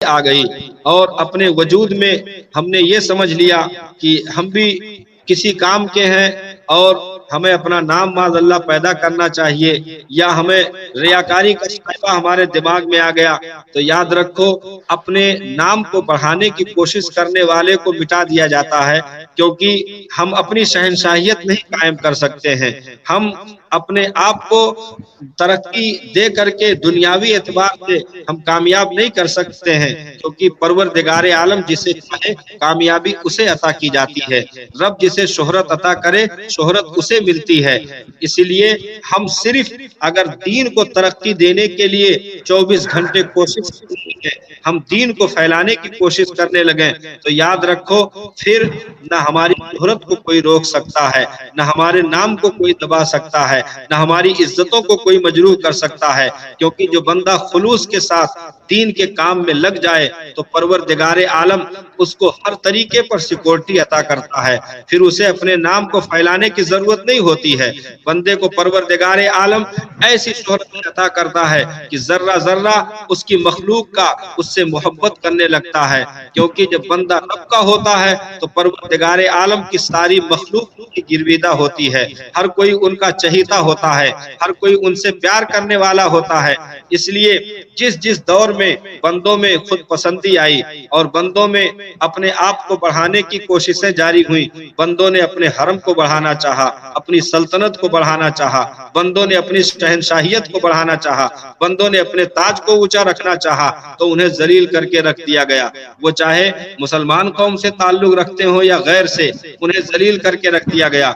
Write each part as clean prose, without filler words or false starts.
آ گئی اور اپنے وجود میں ہم نے یہ سمجھ لیا کہ ہم بھی کسی کام کے ہیں اور ہمیں اپنا نام معاذ اللہ پیدا کرنا چاہیے، یا ہمیں ریاکاری کا شائبہ ہمارے دماغ میں آ گیا، تو یاد رکھو اپنے نام کو بڑھانے کی کوشش کرنے والے کو مٹا دیا جاتا ہے، کیونکہ ہم اپنی شہنشاہیت نہیں قائم کر سکتے ہیں۔ ہم اپنے آپ کو ترقی دے کر کے دنیاوی اعتبار سے ہم کامیاب نہیں کر سکتے ہیں، کیونکہ پروردگار عالم جسے چاہے کامیابی اسے عطا کی جاتی ہے، رب جسے شہرت عطا کرے شہرت اسے ملتی ہے۔ اسی لیے ہم صرف اگر دین کو ترقی دینے کے لیے 24 گھنٹے کوشش کریں، ہم دین کو پھیلانے کی کوشش کرنے لگیں، تو یاد رکھو پھر نہ ہماری شہرت کو کوئی روک سکتا ہے، نہ ہمارے نام کو کوئی دبا سکتا ہے، نہ ہماری عزتوں کو کوئی مجروح کر سکتا ہے، کیونکہ جو بندہ خلوص کے ساتھ دین کے کام میں لگ جائے تو پروردگار عالم اس کو ہر طریقے پر سیکورٹی عطا کرتا ہے، پھر اسے اپنے نام کو پھیلانے کی ضرورت نہیں ہوتی ہے۔ بندے کو پروردگار عالم ایسی شہرت عطا کرتا ہے کہ ذرہ ذرہ اس کی مخلوق کا اس سے محبت کرنے لگتا ہے، کیونکہ جب بندہ رب کا ہوتا ہے تو پروردگار عالم کی ساری مخلوق کی گرویدہ ہوتی ہے، ہر کوئی ان کا چہیتا ہوتا ہے، ہر کوئی ان سے پیار کرنے والا ہوتا ہے۔ اس لیے جس جس دور میں بندوں میں خود پسندی آئی اور بندوں میں اپنے آپ کو بڑھانے کی کوششیں جاری ہوئیں، بندوں نے اپنے حرم کو بڑھانا چاہا، اپنی سلطنت کو بڑھانا چاہا، بندوں نے اپنی شہنشاہیت کو بڑھانا چاہا، بندوں نے اپنے تاج کو اونچا رکھنا چاہا، تو انہیں ذلیل کر کے رکھ دیا گیا۔ وہ چاہے مسلمان قوم سے تعلق رکھتے ہوں یا غیر سے، انہیں ذلیل کر کے رکھ دیا گیا،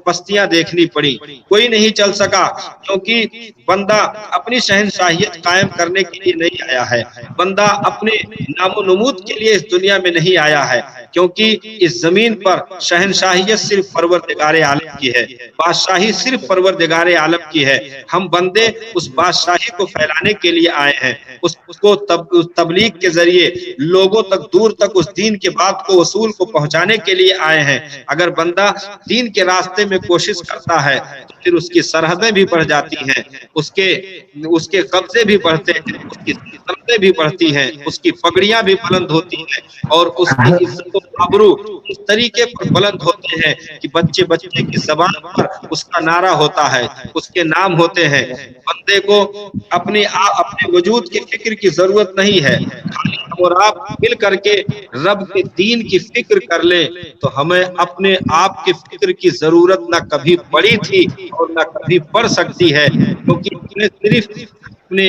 پستیاں دیکھنی پڑی، کوئی نہیں چل سکا، کیونکہ بندہ اپنی شہنشاہیت قائم کرنے کے لیے نہیں آیا ہے، بندہ اپنے نام و نمود کے لیے اس دنیا میں نہیں آیا ہے، کیونکہ اس زمین پر شہنشاہیت صرف پروردگار عالم کی ہے، بادشاہی صرف پروردگار عالم کی ہے۔ ہم بندے اس بادشاہی کو پھیلانے کے لیے آئے ہیں، اس کو تبلیغ کے ذریعے لوگوں تک دور تک اس دین کے بات کو اصول کو پہنچانے کے لیے آئے ہیں۔ اگر بندہ دین کے راستے میں کوشش کرتا ہے تو پھر اس کی سرحدیں بھی بڑھ جاتی ہیں، اس کے قبضے بھی بڑھتے ہیں، اس کی سلطنتیں بھی بڑھتی ہیں، اس کی پگڑیاں بھی بلند ہوتی ہیں، اور اس کی عزت و آبرو اس طریقے پر بلند ہوتے ہیں کہ بچے بچے کی زبان پر اس کا نعرہ ہوتا ہے، اس کے نام ہوتے ہیں۔ بندے کو اپنے وجود کی فکر کی ضرورت نہیں ہے، خالی ہم اور آپ مل کر کے رب کے دین کی فکر کر لیں تو ہمیں اپنے آپ کی فکر کی ضرورت نہ کبھی پڑی تھی اور نہ کبھی پڑ سکتی ہے، کیونکہ ہمیں صرف اپنے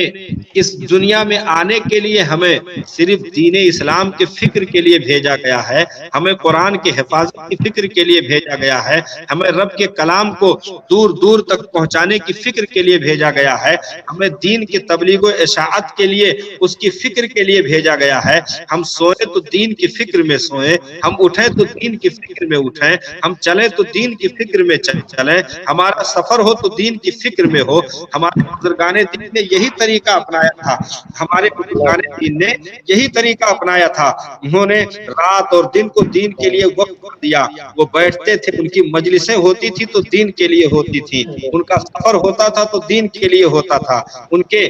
اس دنیا میں آنے کے لیے ہمیں صرف دین اسلام کے فکر کے لیے بھیجا گیا ہے، ہمیں قرآن کی حفاظت کی فکر کے لیے بھیجا گیا ہے، ہمیں رب کے کلام کو دور دور تک پہنچانے کی فکر کے لیے بھیجا گیا ہے، ہمیں دین کی تبلیغ و اشاعت کے لیے اس کی فکر کے لیے بھیجا گیا ہے۔ ہم سوئیں تو دین کی فکر میں سوئیں، ہم اٹھیں تو دین کی فکر میں اٹھیں، ہم چلیں تو دین کی فکر میں چلیں، ہمارا سفر ہو تو دین کی فکر میں ہو۔ ہمارے بزرگان دین نے یہی طریقہ اپنایا تھا، ہمارے بزرگان دین نے یہی طریقہ اپنایا تھا، انہوں نے رات اور دن کو دین کے لیے وقت دیا، وہ بیٹھتے تھے، ان کی مجلسیں ہوتی تھی تو دین کے لیے ہوتی تھی، ان کا سفر ہوتا تھا تو دین کے لیے ہوتا تھا، ان کے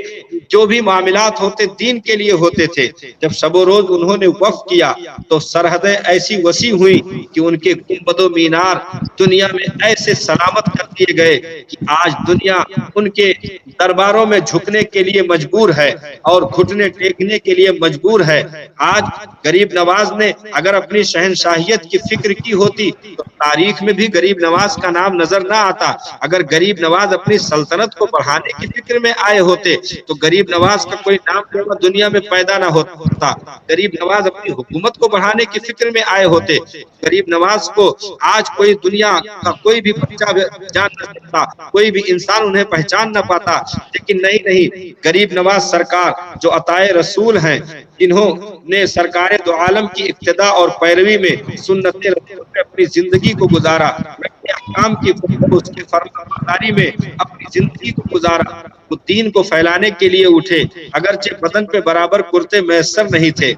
جو بھی معاملات ہوتے دین کے لیے ہوتے تھے۔ جب شب و روز انہوں نے وقف کیا تو سرحدیں ایسی وسیع ہوئی کہ ان کے گنبد و مینار دنیا میں ایسے سلامت کر دیے گئے کہ آج دنیا ان کے درباروں میں جھکنے کے لیے مجبور ہے اور گھٹنے ٹیکنے کے لیے مجبور ہے۔ آج غریب نواز نے اگر اپنی شہنشاہیت کی فکر کی ہوتی تو تاریخ میں بھی غریب نواز کا نام نظر نہ آتا، اگر غریب نواز اپنی سلطنت کو بڑھانے کی فکر میں آئے ہوتے تو غریب نواز کا کوئی نام دنیا میں پیدا نہ ہوتا، غریب نواز اپنی حکومت کو بڑھانے کی فکر میں آئے ہوتے، غریب نواز کو آج کوئی دنیا کا کوئی بھی بچہ جان نہ سکتا، کوئی بھی انسان انہیں پہچان نہ پاتا، لیکن نہیں، غریب نواز سرکار جو عطائے رسول ہیں، انہوں نے سرکار دو عالم کی اقتداء اور پیروی میں سنت رسول میں اپنی زندگی کو گزارا، احکام کی اس کے فرمانبرداری میں اپنی زندگی کو گزارا، وہ دین کو پھیلانے کے لیے اٹھے، اگرچہ بدن پہ برابر کرتے میسر نہیں تھے،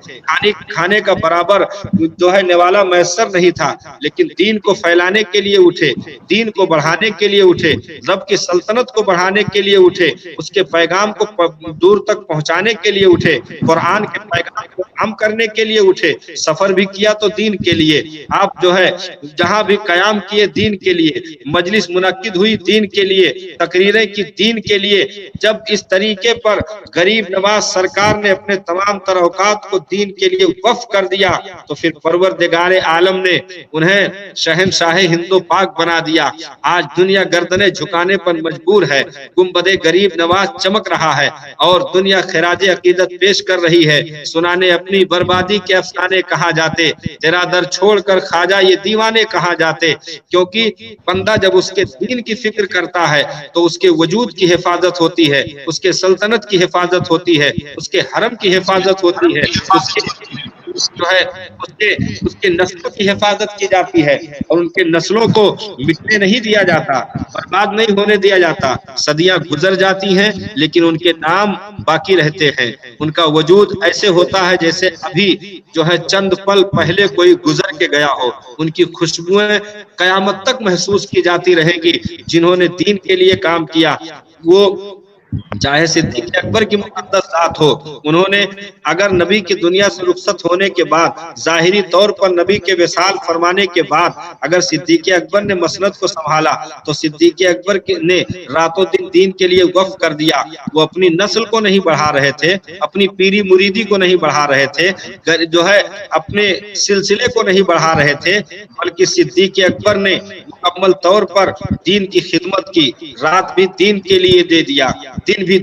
کھانے کا برابر جو ہے نوالا میسر نہیں تھا، لیکن دین کو پھیلانے کے لیے اٹھے، دین کو بڑھانے کے لیے اٹھے، رب کی سلطنت کو بڑھانے کے لیے اٹھے، اس کے پیغام کو دور تک پہنچانے کے لیے اٹھے، قرآن کے پیغام کو عام کرنے کے لیے اٹھے، سفر بھی کیا تو دین کے لیے، آپ جو ہے جہاں بھی قیام کیے دین کے لیے، مجلس منعقد ہوئی دین کے لیے، تقریریں کی دین کے لیے۔ جب اس طریقے پر غریب نواز سرکار نے اپنے تمام تر اوقات کو دین کے لیے وقف کر دیا تو پھر پروردگار عالم نے انہیں شہنشاہ ہند و پاک بنا دیا۔ آج دنیا گردنیں جھکانے پر مجبور ہے، گنبد غریب نواز چمک رہا ہے اور دنیا خراج عقیدت پیش کر رہی ہے۔ سنانے اپنی بربادی کے افسانے کہاں جاتے، تیرا در چھوڑ کر خواجہ یہ دیوانے کہاں جاتے۔ کیونکہ بندہ جب اس کے دین کی فکر کرتا ہے تو اس کے وجود کی حفاظت ہوتی ہے، اس کے سلطنت کی حفاظت ہوتی ہے، اس کے حرم کی حفاظت ہوتی ہے، اس کے نسلوں کی حفاظت کی جاتی ہے، اور ان کے نسلوں کو مٹنے نہیں دیا جاتا، برباد نہیں ہونے دیا جاتا۔ صدیاں گزر جاتی ہیں لیکن ان کے نام باقی رہتے ہیں، ان کا وجود ایسے ہوتا ہے جیسے ابھی جو ہے چند پل پہلے کوئی گزر کے گیا ہو۔ ان کی خوشبوئیں قیامت تک محسوس کی جاتی رہیں گی۔ جنہوں نے دین کے لیے کام کیا، وہ چاہے صدیق اکبر کی مقدس ذات ہو، انہوں نے اگر نبی کی دنیا سے رخصت ہونے کے بعد، ظاہری طور پر نبی کے وصال فرمانے کے بعد اگر صدیق اکبر نے مسند کو سنبھالا تو صدیق اکبر نے راتوں دن دین کے لیے وقف کر دیا۔ وہ اپنی نسل کو نہیں بڑھا رہے تھے، اپنی پیری مریدی کو نہیں بڑھا رہے تھے، جو ہے اپنے سلسلے کو نہیں بڑھا رہے تھے، بلکہ صدیق اکبر نے مکمل طور پر دین کی خدمت کی، رات بھی دین کے لیے دے دیا، دن بھی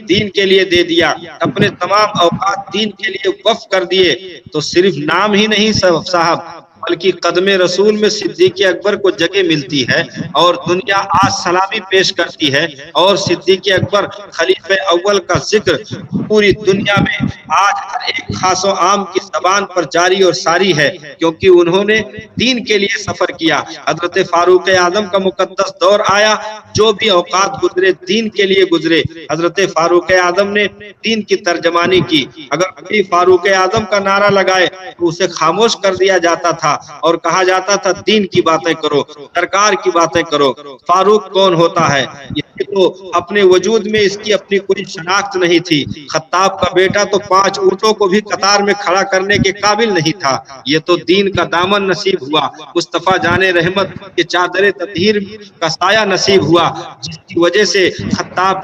دین کے لیے دے دیا، اپنے تمام اوقات دین کے لیے وقف کر دیے۔ تو صرف نام ہی نہیں صاحب، بلکہ قدم رسول میں صدیق اکبر کو جگہ ملتی ہے اور دنیا آج سلامی پیش کرتی ہے، اور صدیق اکبر خلیفہ اول کا ذکر پوری دنیا میں آج ہر ایک خاص و عام کی زبان پر جاری اور ساری ہے، کیونکہ انہوں نے دین کے لیے سفر کیا۔ حضرت فاروق اعظم کا مقدس دور آیا، جو بھی اوقات گزرے دین کے لیے گزرے۔ حضرت فاروق اعظم نے دین کی ترجمانی کی، اگر کوئی فاروق اعظم کا نعرہ لگائے تو اسے خاموش کر دیا جاتا تھا اور کہا جاتا تھا دین کی باتیں کرو، سرکار کی باتیں کرو۔ فاروق کون ہوتا ہے؟ تو اپنے وجود میں اس کی اپنی کوئی شناخت نہیں تھی۔ خطاب کا بیٹا تو 5 اونٹوں کو بھی قطار میں کھڑا کرنے کے قابل نہیں تھا۔ یہ تو دین کا دامن نصیب ہوا، مصطفیٰ جان رحمت کے چادر تطہیر کا سایہ نصیب ہوا، جس کی وجہ سے خطاب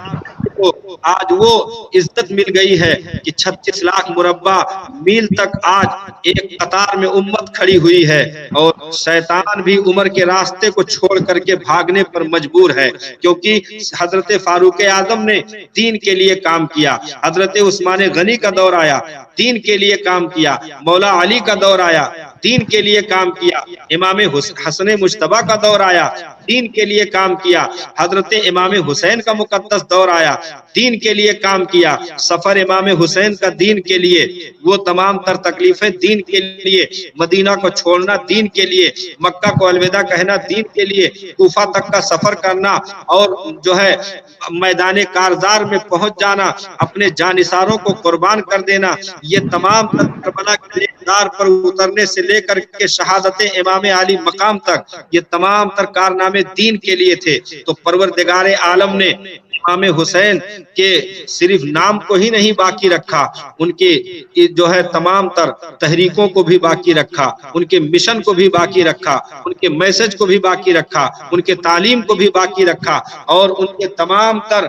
کو آج وہ عزت مل گئی ہے کہ 36 لاکھ مربع میل تک آج ایک قطار میں امت کھڑی ہوئی ہے، اور شیطان بھی عمر کے راستے کو چھوڑ کر کے بھاگنے پر مجبور ہے، کیونکہ حضرت فاروق اعظم نے دین کے لیے کام کیا۔ حضرت عثمان غنی کا دور آیا، دین کے لیے کام کیا۔ مولا علی کا دور آیا، دین کے لیے کام کیا۔ امام حسن مجتبی کا دور آیا، دین کے لیے کام کیا۔ حضرت امام حسین کا مقدس دور آیا، دین کے لیے کام کیا۔ سفر امام حسین کا دین کے لیے، وہ تمام تر تکلیفیں دین کے لیے، مدینہ کو چھوڑنا دین کے لیے، مکہ کو الوداع کہنا دین کے لیے، کوفہ تک کا سفر کرنا اور جو ہے میدان کارزار میں پہنچ جانا، اپنے جانثاروں کو قربان کر دینا، یہ تمام تر کربلا کے دار پر اترنے سے لے کر کے شہادت امام علی مقام تک، یہ تمام تر کارنامے دین کے لیے تھے۔ تو پروردگار عالم نے امام حسین کے صرف نام کو ہی نہیں باقی رکھا، ان کے جو ہے تمام تر تحریکوں کو بھی باقی رکھا، ان کے مشن کو بھی باقی رکھا، ان کے میسج کو بھی باقی رکھا، ان کے تعلیم کو بھی باقی رکھا، اور ان کے تمام تر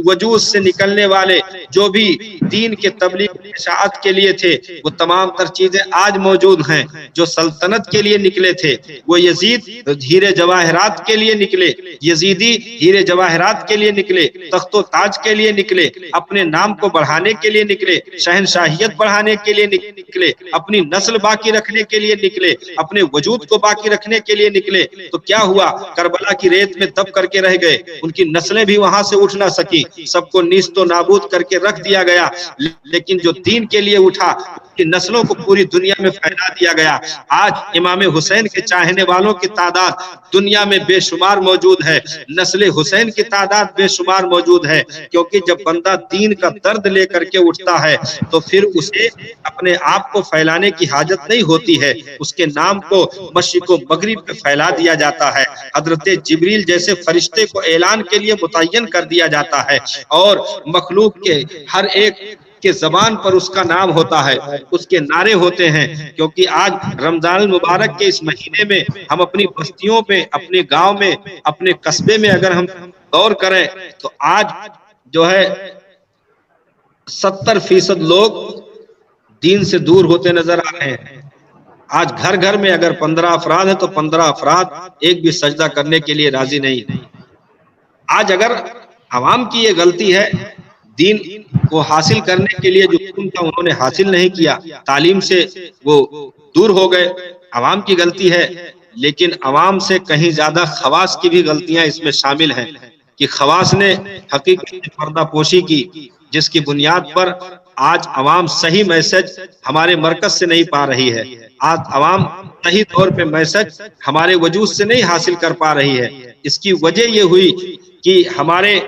وجود سے نکلنے والے جو بھی دین کے تبلیغ اشاعت کے لیے تھے، وہ تمام تر چیزیں آج موجود ہیں۔ جو سلطنت کے لیے نکلے تھے، وہ یزید ہیرے جواہرات کے لیے نکلے، یزیدی ہیرے جواہرات کے لیے نکلے، تخت و تاج کے لیے نکلے، اپنے نام کو بڑھانے کے لیے نکلے، شہنشاہیت بڑھانے کے لیے نکلے، اپنی نسل باقی رکھنے کے لیے نکلے، اپنے وجود کو باقی رکھنے کے لیے نکلے۔ تو کیا ہوا؟ کربلا کی ریت میں دب کر کے رہ گئے، ان کی نسلیں بھی وہاں سے اٹھ نہ سکی، سب کو نیست و نابود کر کے رکھ دیا گیا۔ لیکن جو دین کے لیے اٹھا، کی نسلوں کو پوری دنیا میں پھیلا دیا گیا۔ آج امام حسین کے چاہنے والوں کی تعداد دنیا میں بے شمار موجود ہے، نسل حسین کی تعداد بے شمار موجود ہے، کیونکہ جب بندہ دین کا درد لے کر کے اٹھتا ہے تو پھر اسے اپنے آپ کو پھیلانے کی حاجت نہیں ہوتی ہے، اس کے نام کو مشرق و مغرب میں پھیلا دیا جاتا ہے۔ حضرت جبریل جیسے فرشتے کو اعلان کے لیے متعین کر دیا جاتا ہے، اور مخلوق کے ہر ایک کے زبان پر اس کا نام ہوتا ہے، اس کے نعرے ہوتے ہیں. کیونکہ آج رمضان المبارک کے اس مہینے میں ہم اپنی بستیوں پہ، اپنے گاؤں میں، اپنے قصبے میں اگر ہم غور کریں تو آج جو ہے 70% لوگ دین سے دور ہوتے نظر آ رہے ہیں. آج گھر گھر میں اگر 15 افراد ہیں تو 15 افراد ایک بھی سجدہ کرنے کے لیے راضی نہیں. آج اگر عوام کی یہ غلطی ہے، دین کو حاصل کرنے کے لیے جو علم تھا انہوں نے حاصل نہیں کیا، تعلیم سے وہ دور ہو گئے، عوام کی غلطی ہے. لیکن عوام سے کہیں زیادہ خواص کی بھی غلطیاں اس میں شامل ہیں کہ خواص نے حقیقت میں پردہ پوشی کی، جس کی بنیاد پر آج عوام صحیح میسج ہمارے مرکز سے نہیں پا رہی ہے. آج عوام صحیح طور پہ میسج ہمارے وجود سے نہیں حاصل کر پا رہی ہے. اس کی وجہ یہ ہوئی کہ ہمارے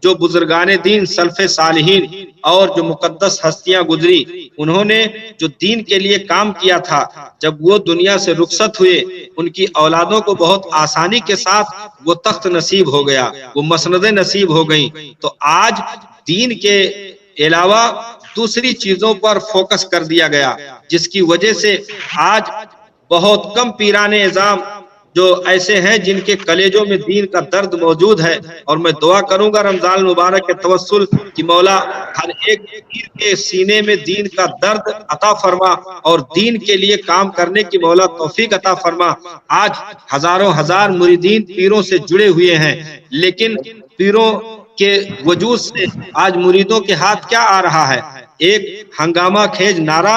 جو بزرگان دین، سلف صالحین اور جو مقدس ہستیاں گزری، انہوں نے جو دین کے لیے کام کیا تھا، جب وہ دنیا سے رخصت ہوئے، ان کی اولادوں کو بہت آسانی کے ساتھ وہ تخت نصیب ہو گیا، وہ مسندیں نصیب ہو گئیں. تو آج دین کے علاوہ دوسری چیزوں پر فوکس کر دیا گیا، جس کی وجہ سے آج بہت کم پیران اعظام جو ایسے ہیں جن کے کلیجوں میں دین کا درد موجود ہے. اور میں دعا کروں گا رمضان المبارک کے توسل کہ مولا ہر ایک پیر کے سینے میں دین کا درد عطا فرما اور دین کے لیے کام کرنے کی مولا توفیق عطا فرما. آج ہزاروں ہزار مریدین پیروں سے جڑے ہوئے ہیں، لیکن پیروں کے وجود سے آج مریدوں کے ہاتھ کیا آ رہا ہے؟ ایک ہنگامہ خیز نعرہ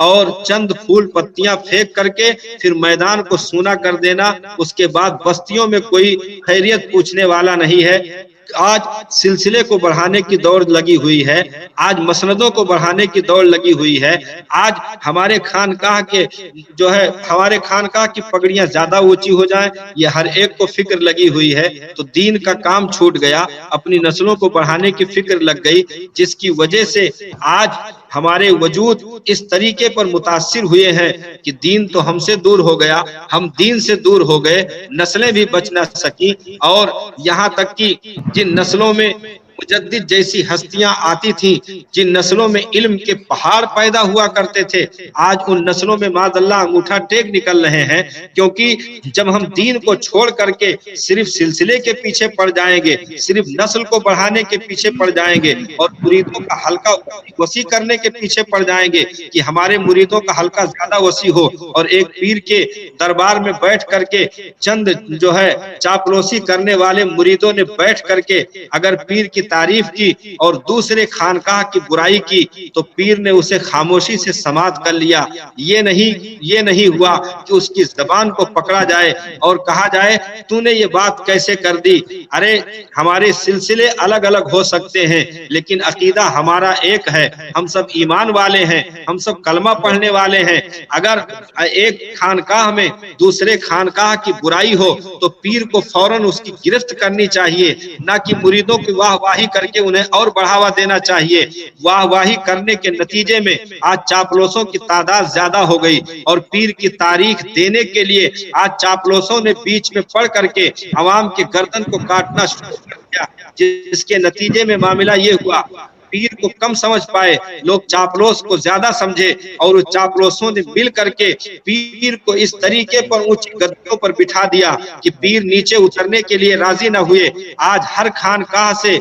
اور چند پھول پتیاں پھینک کر کے پھر میدان کو سونا کر دینا. اس کے بعد بستیوں میں کوئی خیریت پوچھنے والا نہیں ہے. آج سلسلے کو بڑھانے کی دوڑ لگی ہوئی ہے، آج مسندوں کو بڑھانے کی دوڑ لگی ہوئی ہے. آج ہمارے خانقاہ کے جو ہے ہمارے خانقاہ کی پگڑیاں زیادہ اونچی ہو جائیں، یہ ہر ایک کو فکر لگی ہوئی ہے. تو دین کا کام چھوٹ گیا، اپنی نسلوں کو بڑھانے کی فکر لگ گئی، جس کی وجہ سے آج ہمارے وجود اس طریقے پر متاثر ہوئے ہیں کہ دین تو ہم سے دور ہو گیا، ہم دین سے دور ہو گئے، نسلیں بھی بچ نہ سکی. اور یہاں تک کہ جن نسلوں میں مجدد جیسی ہستیاں آتی تھیں، جن نسلوں میں علم کے پہاڑ پیدا ہوا کرتے تھے، آج ان نسلوں میں معاذ اللہ انگوٹھا ٹیک نکل رہے ہیں. کیونکہ جب ہم دین کو چھوڑ کر کے صرف سلسلے کے پیچھے پڑ جائیں گے، صرف نسل کو بڑھانے کے پیچھے پڑ جائیں گے اور مریدوں کا حلقہ وسیع کرنے کے پیچھے پڑ جائیں گے کہ ہمارے مریدوں کا حلقہ زیادہ وسیع ہو، اور ایک پیر کے دربار میں بیٹھ کر کے چند جو ہے چاپلوسی کرنے والے مریدوں نے بیٹھ کر کے اگر پیر کی تعریف کی اور دوسرے خانقاہ کی برائی کی تو پیر نے اسے خاموشی سے سماعت کر لیا. یہ نہیں ہوا کہ اس کی زبان کو پکڑا جائے اور کہا جائے تو نے یہ بات کیسے کر دی. ارے ہمارے سلسلے الگ الگ ہو سکتے ہیں لیکن عقیدہ ہمارا ایک ہے، ہم سب ایمان والے ہیں، ہم سب کلمہ پڑھنے والے ہیں. اگر ایک خانقاہ میں دوسرے خانقاہ کی برائی ہو تو پیر کو فوراً اس کی گرفت کرنی چاہیے، نہ کہ مریدوں کی واہ واہی کر کے انہیں اور بڑھاوا دینا چاہیے. واہ واہی کرنے کے نتیجے میں آج چاپلوسوں کی تعداد زیادہ ہو گئی اور پیر کی تاریخ دینے کے لیے آج چاپلوسوں نے بیچ میں پڑھ کر کے عوام کے گردن کو کاٹنا شروع کر دیا، جس کے نتیجے میں معاملہ یہ ہوا پیر کو کم سمجھ پائے، لوگ چاپلوس کو زیادہ سمجھے اور اس چاپلوسوں نے مل کر کے پیر کو اس طریقے پر اونچی گدیوں پر بٹھا دیا کہ پیر نیچے اترنے کے لیے راضی نہ ہوئے. آج ہر خانقاہ سے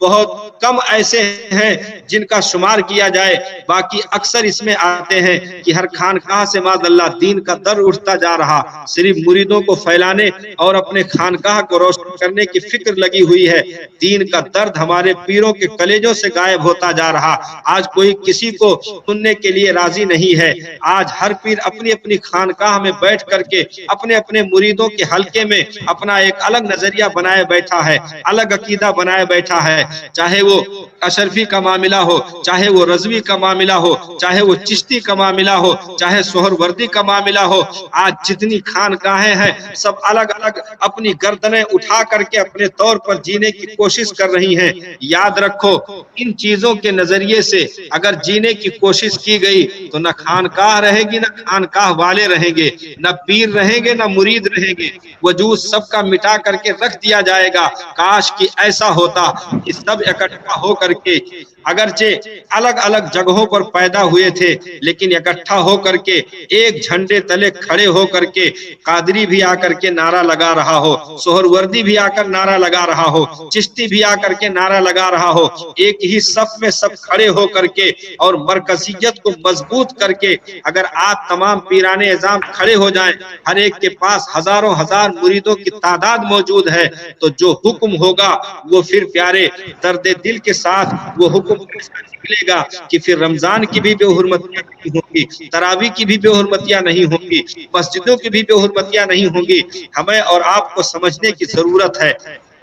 بہت کم ایسے ہیں جن کا شمار کیا جائے، باقی اکثر اس میں آتے ہیں کہ ہر خانقاہ سے معاذ اللہ دین کا در اٹھتا جا رہا، صرف مریدوں کو پھیلانے اور اپنے خانقاہ کو روشن کرنے کی فکر لگی ہوئی ہے. دین کا درد ہمارے پیروں کے کلیجوں سے غائب ہوتا جا رہا. آج کوئی کسی کو سننے کے لیے راضی نہیں ہے. آج ہر پیر اپنی اپنی خانقاہ میں بیٹھ کر کے اپنے اپنے مریدوں کے حلقے میں اپنا ایک الگ نظریہ بنائے بیٹھا ہے، الگ عقیدہ بنائے بیٹھا ہے. چاہے وہ اشرفی کا معاملہ ہو، چاہے وہ رضوی کا معاملہ ہو، چاہے وہ چشتی کا معاملہ ہو، چاہے سہروردی کا معاملہ ہو، آج جتنی خانقاہیں ہیں سب الگ الگ اپنی گردنیں اٹھا کر کے اپنے طور پر جینے کی کوشش کر رہی ہیں. یاد رکھو ان چیزوں کے نظریے سے اگر جینے کی کوشش کی گئی تو نہ خانقاہ رہے گی، نہ خانقاہ والے رہیں گے، نہ پیر رہیں گے، نہ مرید رہیں گے. وجود سب کا مٹا کر کے رکھ دیا جائے گا. کاش کہ ایسا ہوتا کہ سب اکٹھا ہو کر کے اگرچہ الگ الگ جگہوں پر پیدا ہوئے تھے لیکن اکٹھا ہو کر کے ایک جھنڈے تلے کھڑے ہو کر کے قادری بھی آ کر کے نعرہ لگا رہا ہو، سہروردی بھی آ کر نعرہ لگا رہا ہو، چشتی بھی آ کر کے نعرہ لگا رہا ہو، ایک ہی صف میں سب کھڑے ہو کر کے اور مرکزیت کو مضبوط کر کے اگر آپ تمام پیران اعظام کھڑے ہو جائیں، ہر ایک کے پاس ہزاروں ہزار مریدوں کی تعداد موجود ہے، تو جو حکم ہوگا وہ پھر پیارے درد دل کے ساتھ وہ حکم ملے گا کہ پھر رمضان کی بھی بے حرمتیاں نہیں ہوں گی، تراویح کی بھی بے حرمتیاں نہیں ہوں گی، مسجدوں کی بھی بے حرمتیاں نہیں ہوں گی۔ ہمیں اور آپ کو سمجھنے کی ضرورت ہے،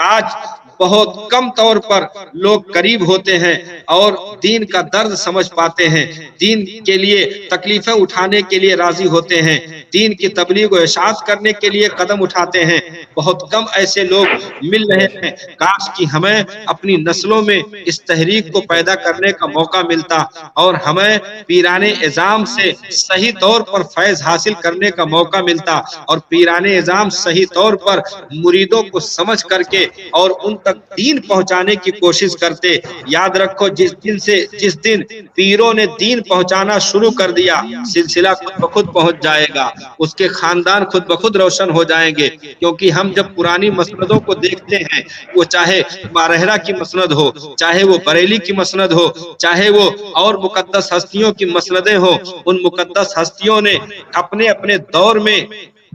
آج بہت کم طور پر لوگ قریب ہوتے ہیں اور دین کا درد سمجھ پاتے ہیں، دین کے لیے تکلیفیں اٹھانے کے لیے راضی ہوتے ہیں، دین کی تبلیغ و اشاعت کرنے کے لیے قدم اٹھاتے ہیں۔ بہت کم ایسے لوگ مل رہے ہیں، کاش کہ ہمیں اپنی نسلوں میں اس تحریک کو پیدا کرنے کا موقع ملتا اور ہمیں پیران اعظام سے صحیح طور پر فیض حاصل کرنے کا موقع ملتا اور پیران اعظام صحیح طور پر مریدوں کو سمجھ کر کے اور ان تک دین پہنچانے کی کوشش کرتے۔ یاد رکھو، جس دن پیروں نے دین پہنچانا شروع کر دیا، سلسلہ خود بخود پہنچ جائے گا، اس کے خاندان خود بخود روشن ہو جائیں گے۔ کیونکہ ہم جب پرانی مسندوں کو دیکھتے ہیں، وہ چاہے بارہرہ کی مسند ہو، چاہے وہ بریلی کی مسند ہو، چاہے وہ اور مقدس ہستیوں کی مسندیں ہوں، ان مقدس ہستیوں نے اپنے اپنے دور میں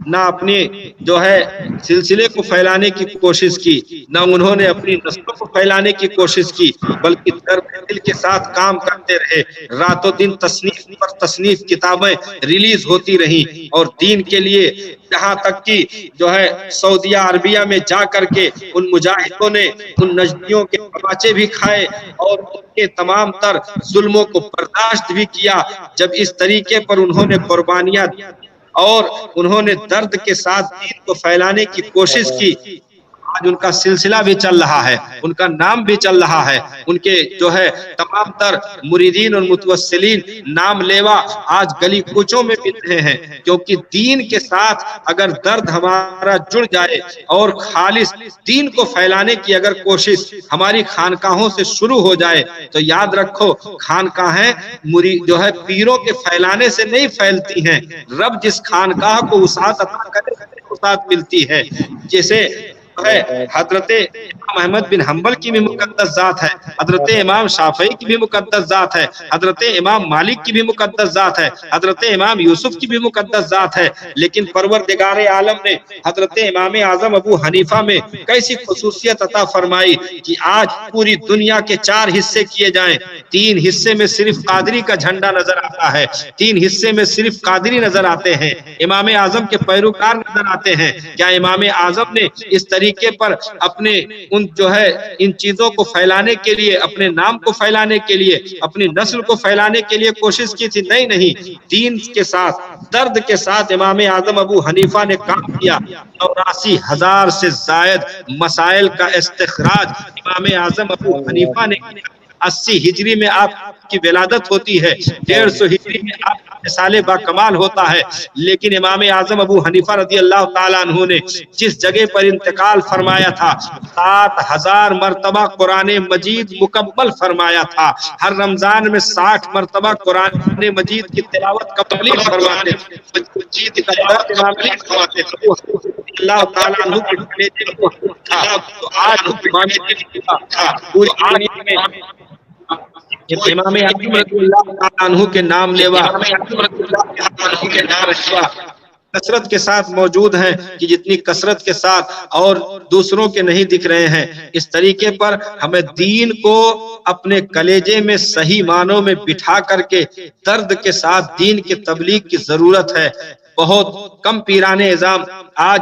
نہ اپنے جو ہے سلسلے کو پھیلانے کی کوشش کی، نہ انہوں نے اپنی نسلوں کو پھیلانے کی کوشش کی، بلکہ درد دل کے ساتھ کام کرتے رہے۔ رات و دن تصنیف پر تصنیف کتابیں ریلیز ہوتی رہیں اور دین کے لیے یہاں تک کہ جو ہے سعودیہ عربیہ میں جا کر کے ان مجاہدوں نے ان نجدیوں کے تماچے بھی کھائے اور ان کے تمام تر ظلموں کو برداشت بھی کیا۔ جب اس طریقے پر انہوں نے قربانیاں اور انہوں نے درد کے ساتھ دین کو پھیلانے کی کوشش کی، آج ان کا سلسلہ بھی چل رہا ہے، ان کا نام بھی چل رہا ہے، ان کے جو ہے تمام تر مریدین اور متوسلین نام لیوا آج گلی کوچوں میں مل رہے ہیں۔ کیونکہ دین کے ساتھ اگر درد ہمارا جڑ جائے اور خالص دین کو پھیلانے کی اگر کوشش ہماری خانقاہوں سے شروع ہو جائے تو یاد رکھو، خانقاہیں جو ہے پیروں کے پھیلانے سے نہیں پھیلتی ہیں، رب جس خانقاہ کو وسعت عطا کرے وسعت ملتی ہے۔ جیسے حضرت امام احمد بن حنبل کی بھی مقدس ذات ہے، حضرت امام شافعی کی بھی مقدس ذات ہے، حضرت امام مالک کی بھی مقدس ذات ہے، حضرت امام یوسف کی بھی مقدس ذات ہے، لیکن پروردگار عالم نے حضرت امام اعظم ابو حنیفہ میں کیسی خصوصیت عطا فرمائی کہ آج پوری دنیا کے 4 حصے کیے جائیں، 3 حصے میں صرف قادری کا جھنڈا نظر آتا ہے، 3 حصے میں صرف قادری نظر آتے ہیں، امام اعظم کے پیروکار نظر آتے ہیں۔ کیا امام اعظم نے اس طریقے پر اپنے ان جو ہے ان چیزوں کو پھیلانے کے لیے، اپنے نام کو پھیلانے کے لیے، اپنی نسل کو پھیلانے کے لیے کوشش کی تھی؟ نہیں، دین کے ساتھ درد کے ساتھ امام اعظم ابو حنیفہ نے کام کیا۔ 84,000 سے زائد مسائل کا استخراج امام اعظم ابو حنیفہ نے کیا۔ 80 ہجری میں آپ کی ولادت ہوتی ہے، 150 ہجری میں آپ کا سال با کمال ہوتا ہے، لیکن امام اعظم ابو حنیفہ رضی اللہ تعالیٰ عنہ نے جس جگہ پر انتقال فرمایا تھا 7,000 مرتبہ قرآن مجید مکمل فرمایا تھا۔ ہر رمضان میں 60 مرتبہ قرآن مجید کی تلاوت کمپلیٹ فرماتے تھے۔ اللہ تعالیٰ عنہ کے بیٹے کو تھا، تو آج پوری دنیا میں امام اعظم رضی اللہ تعالیٰ عنہ کے نام لیوا کثرت کے ساتھ موجود ہیں کہ جتنی کثرت کے ساتھ اور دوسروں کے نہیں دکھ رہے ہیں۔ اس طریقے پر ہمیں دین کو اپنے کلیجے میں صحیح معنوں میں بٹھا کر کے درد کے ساتھ دین کی تبلیغ کی ضرورت ہے۔ بہت کم پیران اعظام آج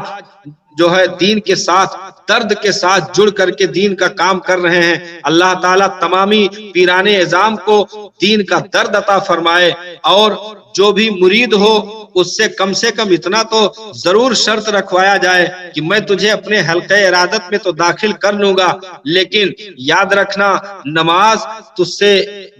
جو ہے دین کے ساتھ درد کے ساتھ جڑ کر کے دین کا کام کر رہے ہیں۔ اللہ تعالیٰ تمامی پیران اعظام کو دین کا درد عطا فرمائے اور جو بھی مرید ہو اس سے کم اتنا تو ضرور شرط رکھوایا جائے کہ میں تجھے اپنے حلقہ ارادت میں تو داخل کر لوں گا، لیکن یاد رکھنا نماز تجھ سے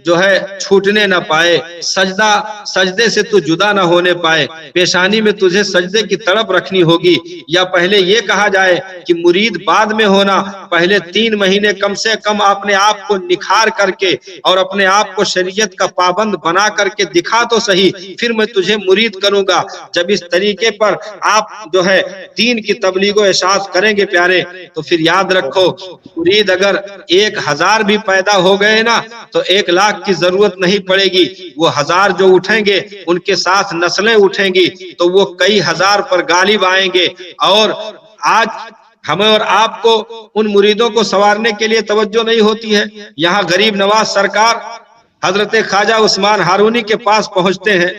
جو ہے چھوٹنے نہ پائے، سجدے سے تو جدا نہ ہونے پائے، پیشانی میں تجھے سجدے کی طرف رکھنی ہوگی۔ یا پہلے یہ کہا جائے کہ مرید بعد میں ہونا، پہلے 3 مہینے کم سے کم اپنے آپ کو نکھار کر کے اور اپنے آپ کو شریعت کا پابند بنا کر کے دکھا تو صحیح، پھر میں تجھے مرید کروں گا۔ جب اس طریقے پر آپ جو ہے دین کی تبلیغ و اشاعت کریں گے پیارے، تو پھر یاد رکھو مرید اگر 1000 بھی پیدا ہو گئے نا تو 1 لاکھ کی ضرورت نہیں پڑے گی، وہ 1000 جو اٹھیں گے ان کے ساتھ نسلیں اٹھیں گی تو وہ کئی ہزار پر غالب آئیں گے۔ اور آج ہمیں اور آپ کو ان مریدوں کو سنوارنے کے لیے توجہ نہیں ہوتی ہے۔ یہاں غریب نواز سرکار حضرت خواجہ عثمان ہارونی کے پاس پہنچتے ہیں،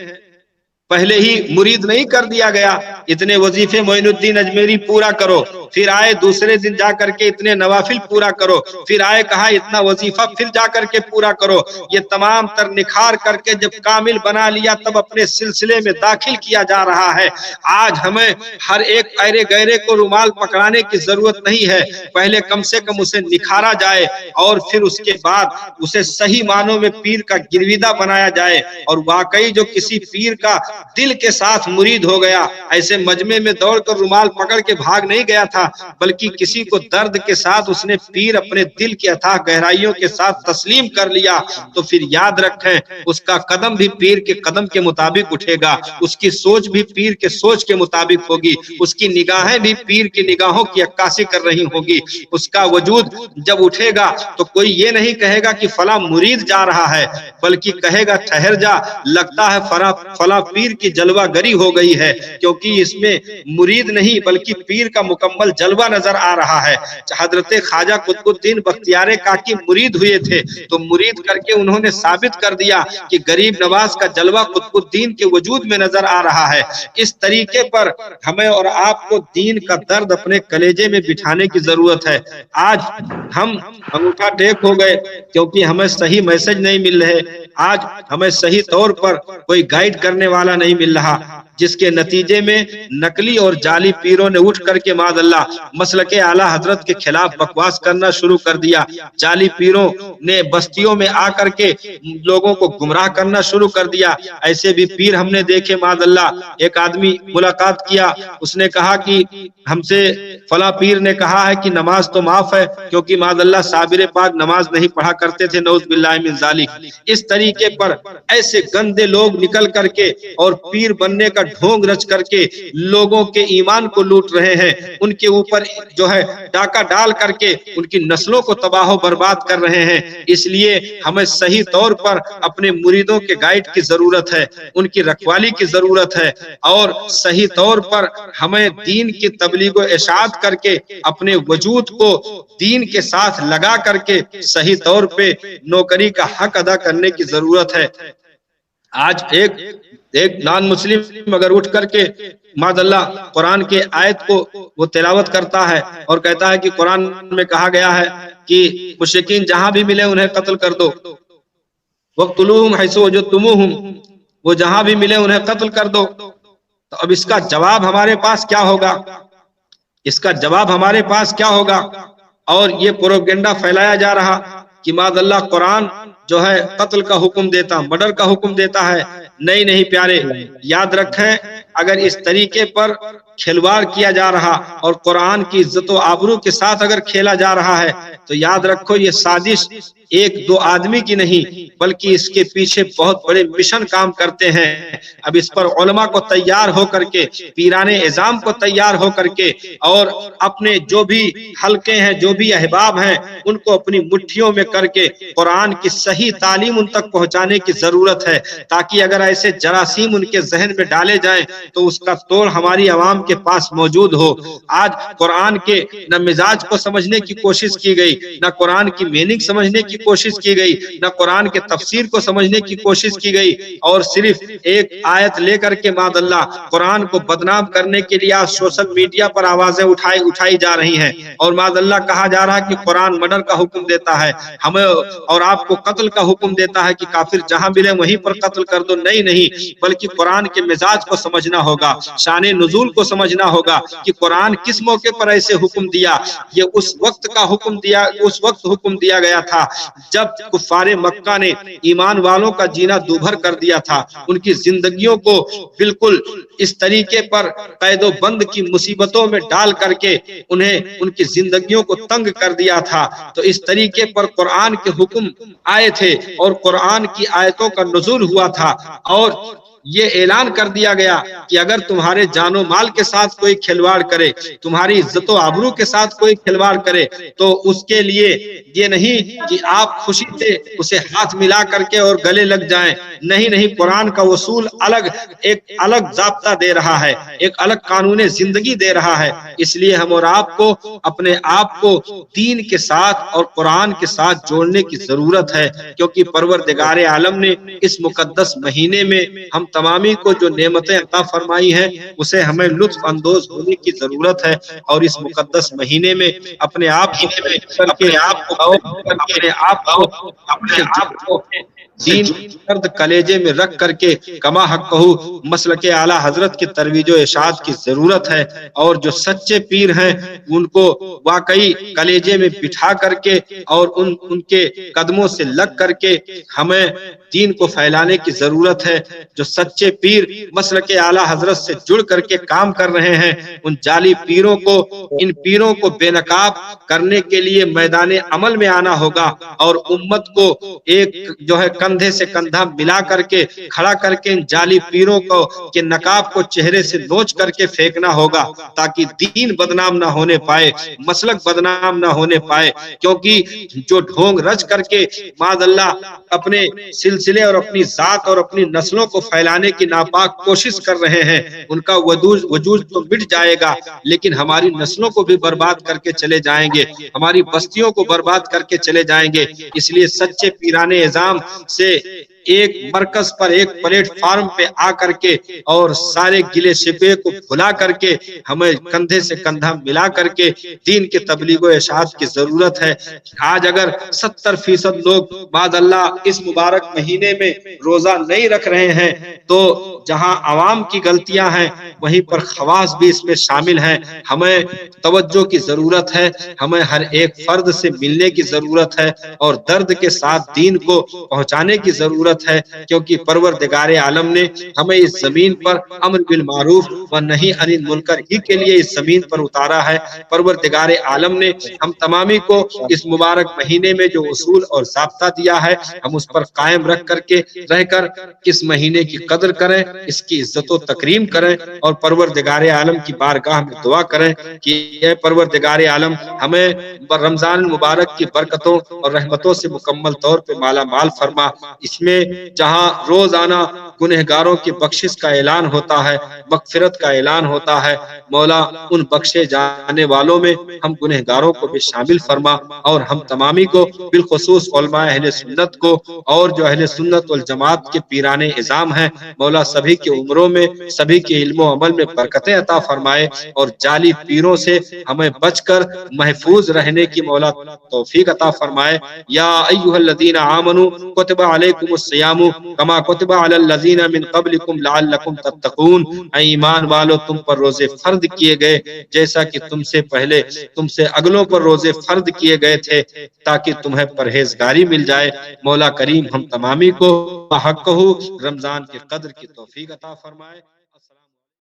پہلے ہی مرید نہیں کر دیا گیا، اتنے وظیفے معین الدین اجمیری پورا کرو، پھر آئے دوسرے دن جا کر کے اتنے نوافل پورا کرو، پھر آئے کہا اتنا وظیفہ پھر جا کر کے پورا کرو۔ یہ تمام تر نکھار کر کے جب کامل بنا لیا تب اپنے سلسلے میں داخل کیا جا رہا ہے۔ آج ہمیں ہر ایک ایرے گہرے کو رومال پکڑانے کی ضرورت نہیں ہے، پہلے کم سے کم اسے نکھارا جائے اور پھر اس کے بعد اسے صحیح معنوں میں پیر کا گرویدہ بنایا جائے۔ اور واقعی جو کسی پیر کا دل کے ساتھ مرید ہو گیا، ایسے مجمع میں دوڑ کر رومال پکڑ کے بھاگ نہیں گیا تھا، بلکہ کسی کو درد کے ساتھ اس نے پیر اپنے دل کی اتھاہ گہرائیوں کے ساتھ تسلیم کر لیا، تو پھر یاد رکھیں اس کا قدم بھی پیر کے قدم کے مطابق اٹھے گا، اس کی سوچ بھی پیر کے سوچ کے مطابق ہوگی، اس کی نگاہیں بھی پیر کی نگاہوں کی عکاسی کر رہی ہوگی۔ اس کا وجود جب اٹھے گا تو کوئی یہ نہیں کہے گا کہ فلاں مرید جا رہا ہے، بلکہ کہے گا ٹھہر جا، لگتا ہے فلاں پیر کی جلوہ گری ہو گئی ہے، کیونکہ اس میں مرید نہیں بلکہ پیر کا مکمل جلوہ نظر آ رہا ہے۔ حضرت خواجہ قطب الدین بختیار کاکی مرید ہوئے تھے تو مرید کر کے انہوں نے ثابت کر دیا کہ غریب نواز کا جلوہ قطب الدین کے وجود میں نظر آ رہا ہے۔ اس طریقے پر ہمیں اور آپ کو دین کا درد اپنے کلیجے میں بٹھانے کی ضرورت ہے۔ آج ہم انگوٹھا ٹیک ہو گئے کیونکہ ہمیں صحیح میسج نہیں مل رہے، آج ہمیں صحیح طور پر کوئی گائیڈ کرنے والا نہیں مل رہا، جس کے نتیجے میں نقلی اور جعلی پیروں نے اٹھ کر کے معاذ اللہ مسلک اعلی حضرت کے خلاف بکواس کرنا شروع کر دیا۔ جعلی پیروں نے بستیوں میں آ کر کے لوگوں کو گمراہ کرنا شروع کر دیا۔ ایسے بھی پیر ہم نے دیکھے معاذ اللہ۔ ایک آدمی ملاقات کیا، اس نے کہا کہ ہم سے فلاں پیر نے کہا ہے کہ نماز تو معاف ہے کیونکہ معاذ اللہ صابر پاک نماز نہیں پڑھا کرتے تھے، نعوذ باللہ من ذالک۔ اس طریقے پر ایسے گندے لوگ نکل کر کے اور پیر بننے کا ڈھونگ رچ کر کے لوگوں کے ایمان کو لوٹ رہے ہیں، ان کے اوپر جو ہے ڈاکہ ڈال کر کے ان کی نسلوں کو تباہ و برباد کر رہے ہیں۔ اس لیے ہمیں صحیح طور پر اپنے مریدوں کے گائیڈ کی ضرورت ہے، ان کی رکھوالی کی ضرورت ہے، اور صحیح طور پر ہمیں دین کی تبلیغ و اشاعت کر کے اپنے وجود کو دین کے ساتھ لگا کر کے صحیح طور پہ نوکری کا حق ادا کرنے کی ضرورت ہے۔ آج ایک نان مسلم اگر اٹھ کر کے معاذ اللہ قرآن کے آیت کو وہ تلاوت کرتا ہے اور کہتا ہے کہ قرآن میں کہا گیا ہے کہ مشرکین جہاں بھی ملے انہیں قتل کر دو، وَاقْتُلُوهُمْ حَيْثُ وَجَدتُّمُوهُمْ، وہ جہاں بھی ملے انہیں قتل کر دو، تو اب اس کا جواب ہمارے پاس کیا ہوگا؟ اس کا جواب ہمارے پاس کیا ہوگا؟ اور یہ پروپیگنڈا پھیلایا جا رہا کہ معاذ اللہ قرآن جو ہے قتل کا حکم دیتا، مرڈر کا حکم دیتا ہے۔ نہیں پیارے، یاد رکھیں اگر اس طریقے پر کھلواڑ کیا جا رہا اور قرآن کی عزت و آبرو کے ساتھ اگر کھیلا جا رہا ہے تو یاد رکھو یہ سازش 1-2 آدمی کی نہیں بلکہ اس کے پیچھے بہت بڑے مشن کام کرتے ہیں۔ اب اس پر علماء کو تیار ہو کر کے، پیران اعظام کو تیار ہو کر کے، اور اپنے جو بھی حلقے ہیں، جو بھی احباب ہیں، ان کو اپنی مٹھیوں میں کر کے قرآن کی صحیح تعلیم ان تک پہنچانے کی ضرورت ہے، تاکہ اگر ایسے جراثیم ان کے ذہن میں ڈالے جائیں تو اس کا توڑ ہماری عوام کے پاس موجود ہو۔ آج قرآن کے نہ مزاج کو سمجھنے کی کوشش کی گئی، نہ قرآن کی میننگ سمجھنے کی کی کوشش کی گئی، نہ قرآن کے تفسیر کو سمجھنے کی کوشش کی گئی، اور صرف ایک آیت لے کر کے معاذ اللہ قرآن کو بدنام کرنے کے لیے آج سوشل میڈیا پر آوازیں اٹھائی جا رہی ہیں، اور معاذ اللہ کہا جا رہا ہے کہ قرآن مرڈر کا حکم دیتا ہے ہمیں اور آپ کو قتل کا حکم دیتا ہے کہ کافر جہاں ملے وہیں پر قتل کر دو۔ نہیں، بلکہ قرآن کے مزاج کو سمجھنا ہوگا، شان نزول کو سمجھنا ہوگا کہ قرآن کس موقع پر ایسے حکم دیا۔ یہ اس وقت حکم دیا گیا تھا جب کفار مکہ نے ایمان والوں کا جینا دوبھر کر دیا تھا، ان کی زندگیوں کو بالکل اس طریقے پر قید و بند کی مصیبتوں میں ڈال کر کے انہیں ان کی زندگیوں کو تنگ کر دیا تھا۔ تو اس طریقے پر قرآن کے حکم آئے تھے اور قرآن کی آیتوں کا نزول ہوا تھا، اور یہ اعلان کر دیا گیا کہ اگر تمہارے جان و مال کے ساتھ کوئی کھلواڑ کرے، تمہاری عزت و آبرو کے ساتھ کوئی کھلواڑ کرے، تو اس کے لیے یہ نہیں کہ آپ خوشی سے اسے ہاتھ ملا کر کے اور گلے لگ جائیں۔ نہیں، قرآن کا اصول ایک الگ ضابطہ دے رہا ہے، ایک الگ قانون زندگی دے رہا ہے۔ اس لیے ہم اور آپ کو اپنے آپ کو دین کے ساتھ اور قرآن کے ساتھ جوڑنے کی ضرورت ہے، کیونکہ پروردگار عالم نے اس مقدس مہینے میں ہم تمامی کو جو نعمتیں عطا فرمائی ہیں اسے ہمیں لطف اندوز ہونے کی ضرورت ہے، اور اس مقدس مہینے میں اپنے آپ کو دین درد کلیجے میں رکھ کر کے کما حق کہو مسلک اعلیٰ حضرت کی ترویج و ارشاد کی ضرورت ہے، اور جو سچے پیر ہیں ان کو واقعی کلیجے میں بٹھا کر کے اور ان کے قدموں سے لگ کر کے ہمیں دین کو پھیلانے کی ضرورت ہے۔ جو سچے پیر مسلک اعلیٰ حضرت سے جڑ کر کے کام کر رہے ہیں، ان جعلی ان پیروں کو بے نقاب کرنے کے لیے میدان عمل میں آنا ہوگا، اور امت کو ایک جو ہے کندھے سے کندھا ملا کر کے کھڑا کر کے ان جعلی پیروں کو کے نقاب کو چہرے سے نوچ کر کے پھینکنا ہوگا، تاکہ دین بدنام نہ ہونے پائے، مسلک بدنام نہ ہونے پائے۔ کیونکہ جو ڈھونگ رچ کر کے معاذ اللہ اپنے سلسلے اور اپنی ذات اور اپنی نسلوں کو پھیلانے کی ناپاک کوشش کر رہے ہیں، ان کا وجود تو مٹ جائے گا، لیکن ہماری نسلوں کو بھی برباد کر کے چلے جائیں گے، ہماری بستیوں کو برباد کر کے چلے جائیں گے۔ اس لیے سچے پیران اعظام سے ایک مرکز پر ایک پلیٹ فارم پہ آ کر کے اور سارے گلے شکوے کو بھلا کر کے ہمیں کندھے سے کندھا ملا کر کے دین کے تبلیغ و ارشاد کی ضرورت ہے۔ آج اگر 70% لوگ بعد اللہ اس مبارک مہینے میں روزہ نہیں رکھ رہے ہیں، تو جہاں عوام کی غلطیاں ہیں وہیں پر خواص بھی اس میں شامل ہیں۔ ہمیں توجہ کی ضرورت ہے، ہمیں ہر ایک فرد سے ملنے کی ضرورت ہے، اور درد کے ساتھ دین کو پہنچانے کی ضرورت ہے، کیونکہ پروردگار عالم نے ہمیں اس زمین پر امر بالمعروف و نہی عن المنکر ہی کے لیے اس زمین پر اتارا ہے۔ پروردگار عالم نے ہم تمامی کو اس مبارک مہینے میں جو اصول اور ضابطہ دیا ہے، ہم اس پر قائم رہ کر اس مہینے کی قدر کریں، اس کی عزت و تکریم کریں، اور پروردگار عالم کی بارگاہ میں دعا کریں کہ اے پروردگار عالم ہمیں رمضان المبارک کی برکتوں اور رحمتوں سے مکمل طور پہ مالا مال فرما۔ اس میں جہاں روزانہ گنہگاروں کی بخشش کا اعلان ہوتا ہے، مغفرت کا اعلان ہوتا ہے، مولا ان بخشے جانے والوں میں ہم گنہگاروں کو بھی شامل فرما، اور ہم تمامی کو بالخصوص علماء اہل سنت کو اور جو اہل سنت والجماعت کے پیران اعظام ہیں، مولا سبھی کی عمروں میں سبھی کے علم و عمل میں برکتیں عطا فرمائے، اور جعلی پیروں سے ہمیں بچ کر محفوظ رہنے کی مولا توفیق عطا فرمائے۔ یا ایھا الذین آمنوا کتب علیکم الصیام کما کتب علی الذین من قبلکم لعلکم تتقون، اے ایمان والو تم پر روزے فرض کیے گئے جیسا کہ تم سے پہلے تم سے اگلوں پر روزے فرض کیے گئے تھے تاکہ تمہیں پرہیزگاری مل جائے۔ مولا کریم ہم تمامی کو حق رمضان کی قدر کی توفیق عطا فرمائے۔